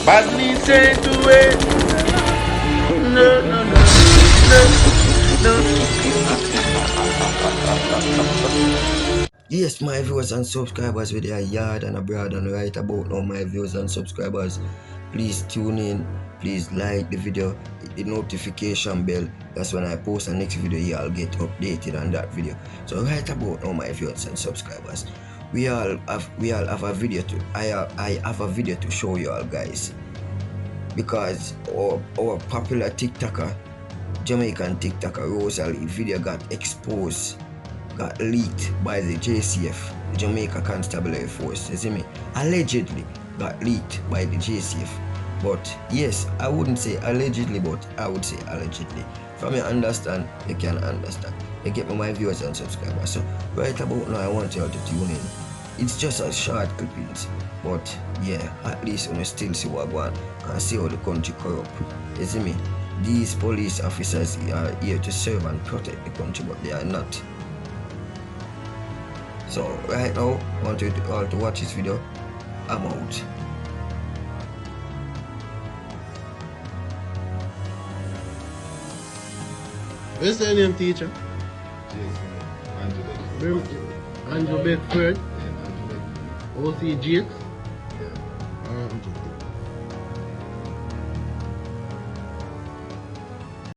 Badly say to it. No, no, no, no, no. Yes, my viewers and subscribers with their yard and abroad and right about now, my viewers and subscribers. Please tune in, please like the video, hit the notification bell. That's when I post the next video, y'all get updated on that video. So right about now, my viewers and subscribers, we all have a video to I have a video to show you all guys, because our popular TikToker, Jamaican TikToker Rosealee video got exposed, got leaked by the JCF, the Jamaica Constabulary Force. You see me? Allegedly got leaked by the JCF. But yes, I wouldn't say allegedly, but I would say allegedly. From you understand, you can understand. You get me, my viewers and subscribers. So right about now, I want you all to tune in. It's just a short clippings, but yeah, at least when you still see what going on and see how the country corrupt. You see me? These police officers are here to serve and protect the country, but they are not. So right now, I want you all to watch this video. I'm out. What's your name, teacher? Andrew Bedford. O.C. Jakes.